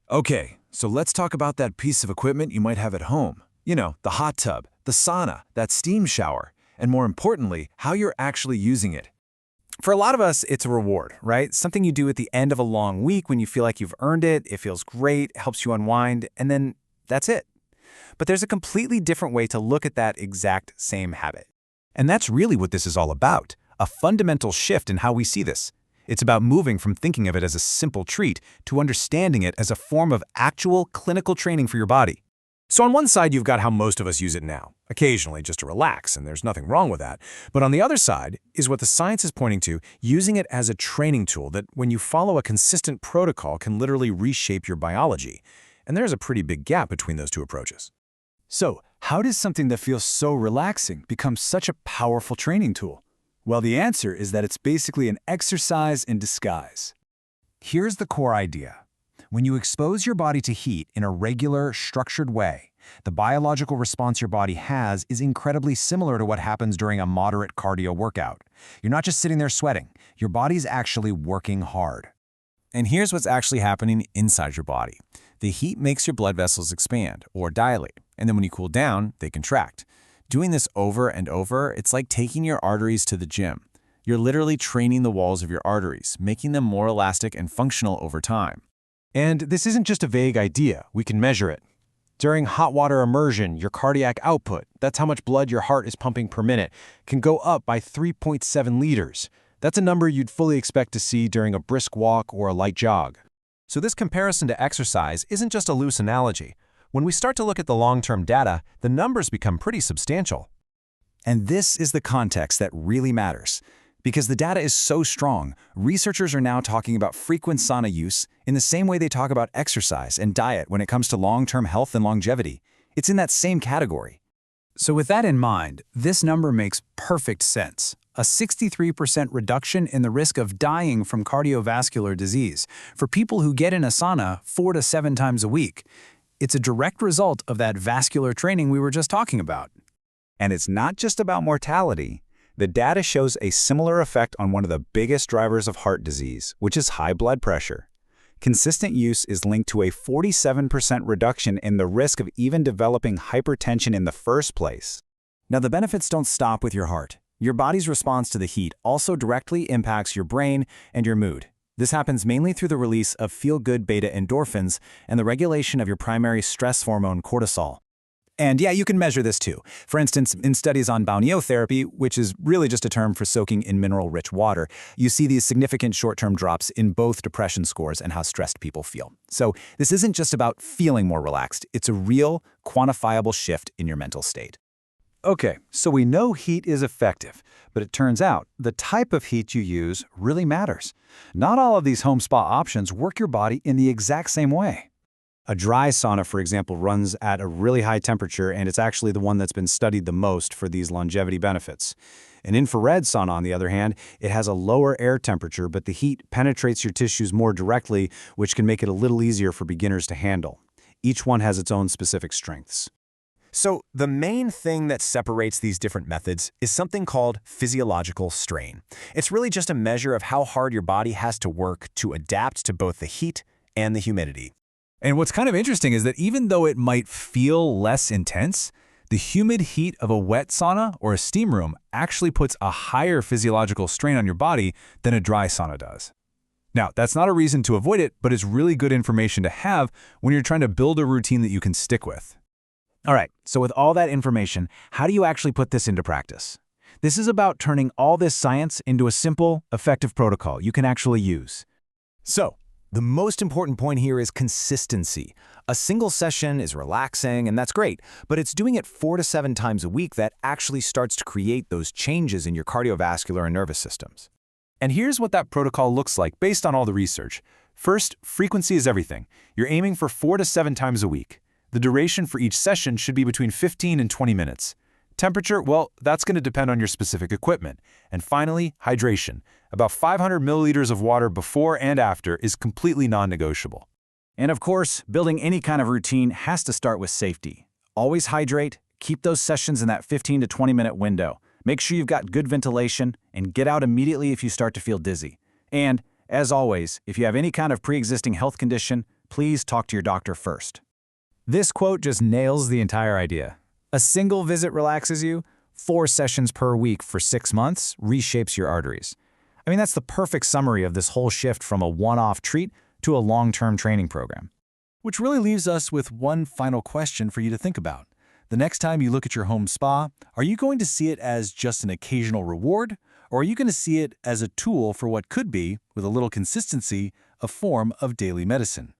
Okay, so let's talk about that piece of equipment you might have at home. You know, the hot tub, the sauna, that steam shower, and more importantly, how you're actually using it. For a lot of us, it's a reward, right? Something you do at the end of a long week when you feel like you've earned it, it feels great, helps you unwind, and then that's it. But there's a completely different way to look at that exact same habit. And that's really what this is all about, a fundamental shift in how we see this. It's about moving from thinking of it as a simple treat to understanding it as a form of actual clinical training for your body. So on one side, you've got how most of us use it now, occasionally just to relax, and there's nothing wrong with that. But on the other side is what the science is pointing to, using it as a training tool that when you follow a consistent protocol can literally reshape your biology. And there's a pretty big gap between those two approaches. So, how does something that feels so relaxing become such a powerful training tool? Well, the answer is that it's basically an exercise in disguise. Here's the core idea. When you expose your body to heat in a regular, structured way, the biological response your body has is incredibly similar to what happens during a moderate cardio workout. You're not just sitting there sweating. Your body's actually working hard. And here's what's actually happening inside your body. The heat makes your blood vessels expand or dilate, and then when you cool down, they contract. Doing this over and over, it's like taking your arteries to the gym. You're literally training the walls of your arteries, making them more elastic and functional over time. And this isn't just a vague idea, we can measure it. During hot water immersion, your cardiac output, that's how much blood your heart is pumping per minute, can go up by 3.7 liters. That's a number you'd fully expect to see during a brisk walk or a light jog. So this comparison to exercise isn't just a loose analogy. When we start to look at the long-term data, the numbers become pretty substantial. And this is the context that really matters. Because the data is so strong, researchers are now talking about frequent sauna use in the same way they talk about exercise and diet when it comes to long-term health and longevity. It's in that same category. So with that in mind, this number makes perfect sense. A 63% reduction in the risk of dying from cardiovascular disease for people who get in a sauna 4 to 7 times a week. It's a direct result of that vascular training we were just talking about. And it's not just about mortality. The data shows a similar effect on one of the biggest drivers of heart disease, which is high blood pressure. Consistent use is linked to a 47% reduction in the risk of even developing hypertension in the first place. Now, the benefits don't stop with your heart. Your body's response to the heat also directly impacts your brain and your mood. This happens mainly through the release of feel-good beta endorphins and the regulation of your primary stress hormone cortisol. And yeah, you can measure this too. For instance, in studies on balneotherapy, which is really just a term for soaking in mineral-rich water, you see these significant short-term drops in both depression scores and how stressed people feel. So this isn't just about feeling more relaxed. It's a real, quantifiable shift in your mental state. Okay, so we know heat is effective, but it turns out the type of heat you use really matters. Not all of these home spa options work your body in the exact same way. A dry sauna, for example, runs at a really high temperature, and it's actually the one that's been studied the most for these longevity benefits. An infrared sauna, on the other hand, it has a lower air temperature, but the heat penetrates your tissues more directly, which can make it a little easier for beginners to handle. Each one has its own specific strengths. So the main thing that separates these different methods is something called physiological strain. It's really just a measure of how hard your body has to work to adapt to both the heat and the humidity. And what's kind of interesting is that even though it might feel less intense, the humid heat of a wet sauna or a steam room actually puts a higher physiological strain on your body than a dry sauna does. Now, that's not a reason to avoid it, but it's really good information to have when you're trying to build a routine that you can stick with. All right, so with all that information, how do you actually put this into practice? This is about turning all this science into a simple, effective protocol you can actually use. So, the most important point here is consistency. A single session is relaxing, and that's great, but it's doing it 4 to 7 times a week that actually starts to create those changes in your cardiovascular and nervous systems. And here's what that protocol looks like based on all the research. First, frequency is everything. You're aiming for 4 to 7 times a week. The duration for each session should be between 15 and 20 minutes. Temperature, well, that's going to depend on your specific equipment. And finally, hydration. About 500 milliliters of water before and after is completely non-negotiable. And of course, building any kind of routine has to start with safety. Always hydrate, keep those sessions in that 15 to 20-minute window. Make sure you've got good ventilation, and get out immediately if you start to feel dizzy. And, as always, if you have any kind of pre-existing health condition, please talk to your doctor first. This quote just nails the entire idea. A single visit relaxes you, 4 sessions per week for 6 months reshapes your arteries. I mean, that's the perfect summary of this whole shift from a one-off treat to a long-term training program. Which really leaves us with one final question for you to think about. The next time you look at your home spa, are you going to see it as just an occasional reward, or are you going to see it as a tool for what could be, with a little consistency, a form of daily medicine?